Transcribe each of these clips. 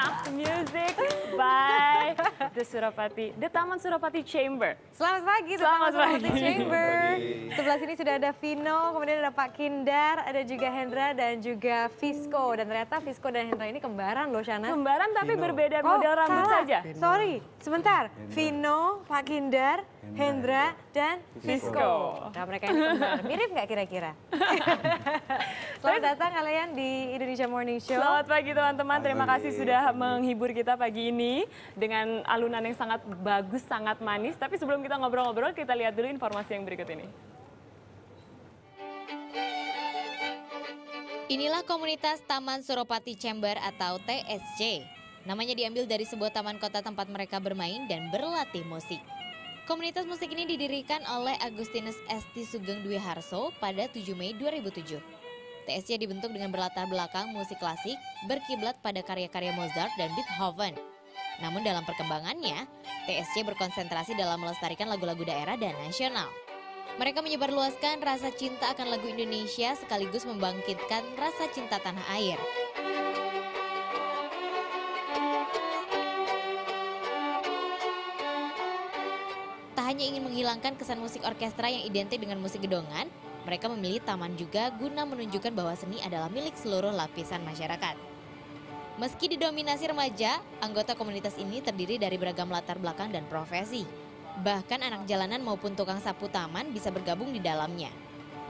Knock the Music by The Taman Suropati Chamber. Selamat pagi, Selamat Suropati pagi. Chamber. Sebelah sini sudah ada Vino, kemudian ada Pak Kindar, ada juga Hendra dan juga Visco. Dan ternyata Visco dan Hendra ini kembaran loh, Shanas. Kembaran tapi berbeda model rambut salah. saja. Sorry, sebentar. Vino, Pak Kindar, Hendra, dan Visco. Nah, mereka ini kembar. Mirip nggak kira-kira? Selamat datang kalian di Indonesia Morning Show. Selamat pagi teman-teman, terima kasih sudah menghibur kita pagi ini dengan alunan yang sangat bagus, sangat manis. Tapi sebelum kita ngobrol-ngobrol, kita lihat dulu informasi yang berikut ini. Inilah komunitas Taman Suropati Chamber atau TSC. Namanya diambil dari sebuah taman kota tempat mereka bermain dan berlatih musik. Komunitas musik ini didirikan oleh Agustinus Esti Sugeng Dwi Harso pada 7 Mei 2007. TSC dibentuk dengan berlatar belakang musik klasik, berkiblat pada karya-karya Mozart dan Beethoven. Namun dalam perkembangannya, TSC berkonsentrasi dalam melestarikan lagu-lagu daerah dan nasional. Mereka menyebarluaskan rasa cinta akan lagu Indonesia sekaligus membangkitkan rasa cinta tanah air. Tak hanya ingin menghilangkan kesan musik orkestra yang identik dengan musik gedongan, mereka memilih taman juga guna menunjukkan bahwa seni adalah milik seluruh lapisan masyarakat. Meski didominasi remaja, anggota komunitas ini terdiri dari beragam latar belakang dan profesi. Bahkan anak jalanan maupun tukang sapu taman bisa bergabung di dalamnya.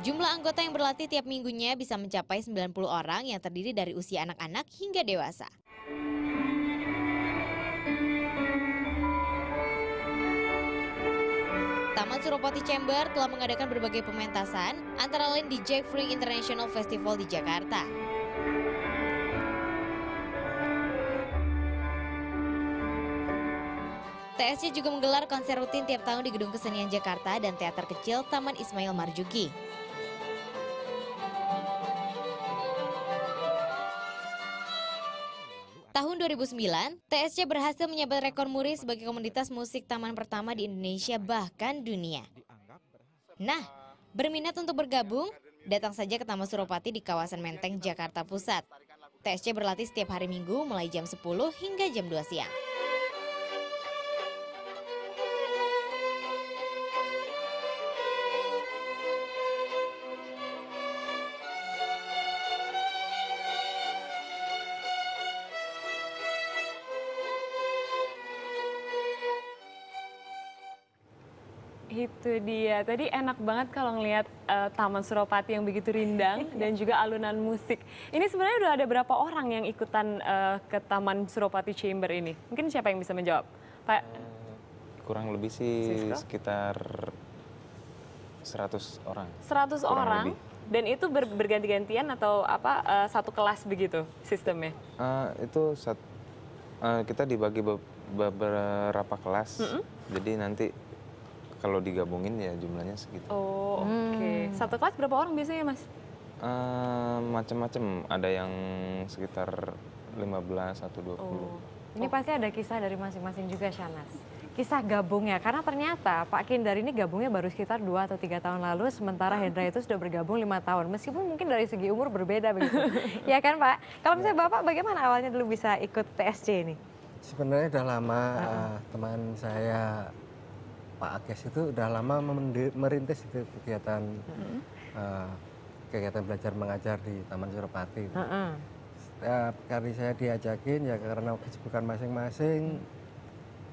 Jumlah anggota yang berlatih tiap minggunya bisa mencapai 90 orang yang terdiri dari usia anak-anak hingga dewasa. Taman Suropati Chamber telah mengadakan berbagai pementasan, antara lain di Jack Free International Festival di Jakarta. TSC juga menggelar konser rutin tiap tahun di Gedung Kesenian Jakarta dan teater kecil Taman Ismail Marzuki. Tahun 2009, TSC berhasil menyabet rekor muri sebagai komunitas musik taman pertama di Indonesia bahkan dunia. Nah, berminat untuk bergabung? Datang saja ke Taman Suropati di kawasan Menteng, Jakarta Pusat. TSC berlatih setiap hari Minggu mulai jam 10 hingga jam 2 siang. Itu dia, tadi enak banget kalau ngelihat Taman Suropati yang begitu rindang dan juga alunan musik. Ini sebenarnya udah ada berapa orang yang ikutan ke Taman Suropati Chamber ini? Mungkin siapa yang bisa menjawab? Pak? Kurang lebih sih Sisko? sekitar 100 orang. 100 Kurang orang? lebih. Dan itu berganti-gantian atau apa satu kelas begitu sistemnya? Kita dibagi beberapa kelas, jadi nanti kalau digabungin ya jumlahnya segitu. Oh, oke. Satu kelas berapa orang biasanya, Mas? Macam-macam, ada yang sekitar 15 atau 20. Oh. Ini pasti ada kisah dari masing-masing juga, Shanas. Kisah gabungnya, karena ternyata Pak Kindar ini gabungnya baru sekitar 2 atau 3 tahun lalu, sementara Hendra itu sudah bergabung 5 tahun. Meskipun mungkin dari segi umur berbeda begitu. Ya kan Pak? Kalau misalnya Bapak bagaimana awalnya dulu bisa ikut TSC ini? Sebenarnya udah lama, teman saya Pak Ages itu udah lama merintis itu kegiatan kegiatan belajar mengajar di Taman Suropati. Setiap kali saya diajakin ya karena kesibukan masing-masing,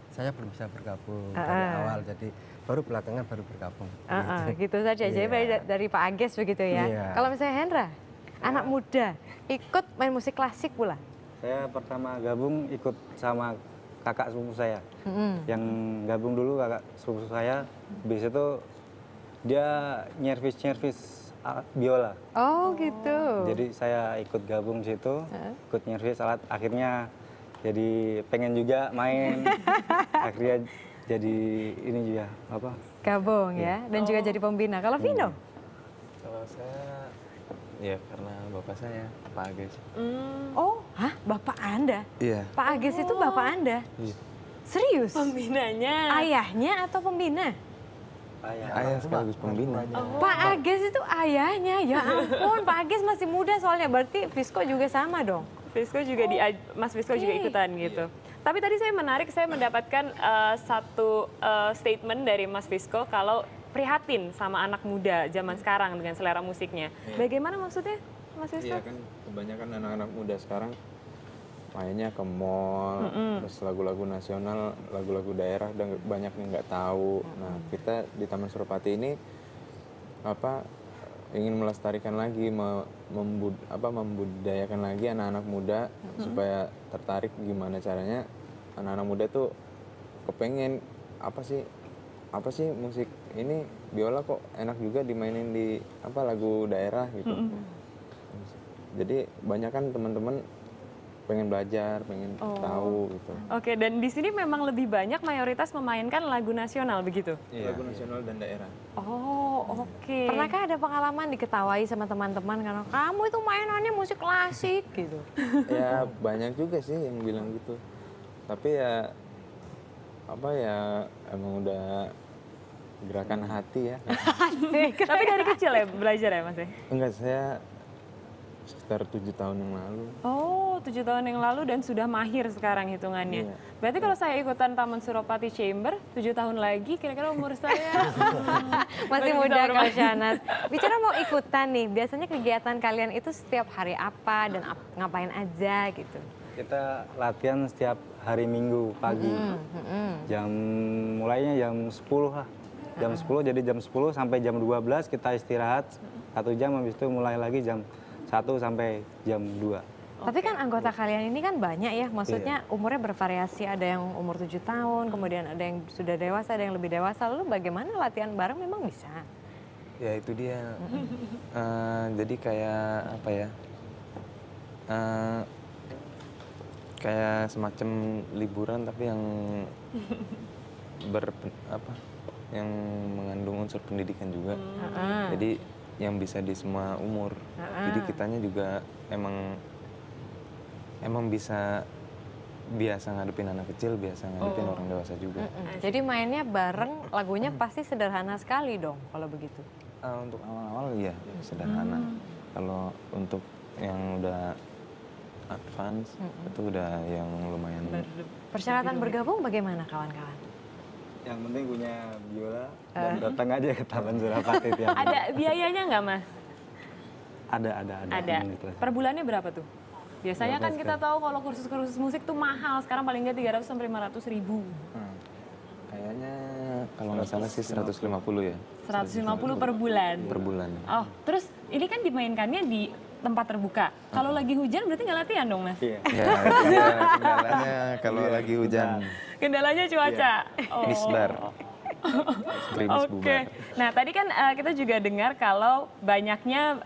saya belum bisa bergabung dari awal, jadi baru belakangan baru bergabung. Gitu saja, jadi dari Pak Ages begitu ya. Iya. Kalau misalnya Hendra, anak muda, ikut main musik klasik pula. Saya pertama gabung ikut sama kakak sepupu saya. Yang gabung dulu kakak sepupu saya, habis itu dia nyervis biola. Oh gitu. Jadi saya ikut gabung situ, ikut nyervis alat, akhirnya jadi pengen juga main, akhirnya jadi ini juga apa? Gabung ya, dan juga jadi pembina. Kalau Vino? Kalau saya, ya karena bapak saya, Pak Ages. Oh, hah? Bapak Anda? Iya. Pak Ages itu bapak Anda? Iya. Serius? Pembinanya. Ayahnya atau pembina? Ayah sekaligus pembina. Pak Ages itu ayahnya, ya ampun. Pak Ages masih muda soalnya, berarti Visco juga sama dong? Visco juga Mas Visco juga ikutan gitu. Tapi tadi saya mendapatkan satu statement dari Mas Visco kalau prihatin sama anak muda zaman sekarang dengan selera musiknya. Bagaimana maksudnya, Mas Visco? Iya kan, kebanyakan anak-anak muda sekarang mainnya ke mall, terus lagu-lagu nasional, lagu-lagu daerah dan banyak yang nggak tahu. Nah, kita di Taman Suropati ini ingin melestarikan lagi, membudayakan lagi anak-anak muda supaya tertarik gimana caranya anak-anak muda tuh kepengen apa sih musik ini biola kok enak juga dimainin di lagu daerah gitu. Jadi banyak kan teman-teman pengen belajar, pengen tahu gitu. Oke, dan di sini memang lebih banyak mayoritas memainkan lagu nasional begitu? Iya, lagu nasional dan daerah. Oh, oke. Pernahkah ada pengalaman diketawai sama teman-teman karena kamu itu mainannya musik klasik gitu? Ya banyak juga sih yang bilang gitu. Tapi ya emang udah gerakan hati ya. Tapi dari kecil ya belajar ya Mas? Enggak, saya sekitar 7 tahun yang lalu. Oh, 7 tahun yang lalu dan sudah mahir sekarang hitungannya. Iya. Berarti kalau saya ikutan Taman Suropati Chamber, 7 tahun lagi kira-kira umur saya Masih muda Kak Shahnaz. Bicara mau ikutan nih, biasanya kegiatan kalian itu setiap hari apa dan ngapain aja gitu? Kita latihan setiap hari Minggu pagi. Mulainya jam 10 lah. Jam 10, jadi jam 10 sampai jam 12 kita istirahat 1 jam, habis itu mulai lagi jam 1 sampai jam 2. Tapi kan anggota kalian ini kan banyak ya, maksudnya umurnya bervariasi, ada yang umur 7 tahun, kemudian ada yang sudah dewasa, ada yang lebih dewasa. Lalu bagaimana latihan bareng memang bisa? Ya itu dia. Jadi kayak kayak semacam liburan tapi yang yang mengandung unsur pendidikan juga. Jadi yang bisa di semua umur. Jadi kitanya juga emang bisa biasa ngadepin anak kecil, biasa ngadepin orang dewasa juga. Jadi mainnya bareng, lagunya pasti sederhana sekali dong kalau begitu. Untuk awal-awal iya sederhana. Kalau untuk yang udah advance itu udah yang lumayan. Persyaratan bergabung bagaimana kawan-kawan? Yang penting punya biola dan datang aja ke Taman Suropati tiap hari. Ada biayanya nggak Mas? Ada. Per bulannya berapa tuh? Biasanya kan kita tahu kalau kursus-kursus musik tuh mahal. Sekarang paling nggak 300 sampai 500 ribu. Kayaknya kalau nggak salah sih 150 ya. 150 per bulan. Per bulan. Oh, terus ini kan dimainkannya di tempat terbuka. Kalau lagi hujan berarti nggak latihan dong, Mas? Iya. Ya, itu dia kendalanya kalau lagi hujan. Kendalanya cuaca. Misbar. Gerimis bubar. Nah, tadi kan kita juga dengar kalau banyaknya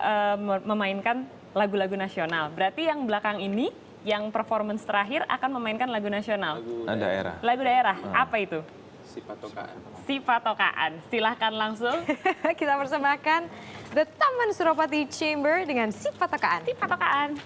memainkan lagu-lagu nasional. Berarti yang belakang ini, yang performance terakhir akan memainkan lagu nasional. Daerah. Lagu daerah. Apa itu? Si Patokaan. Si Patokaan. Silahkan langsung. Kita persembahkan The Taman Suropati Chamber dengan Si Patokaan. Si Patokaan.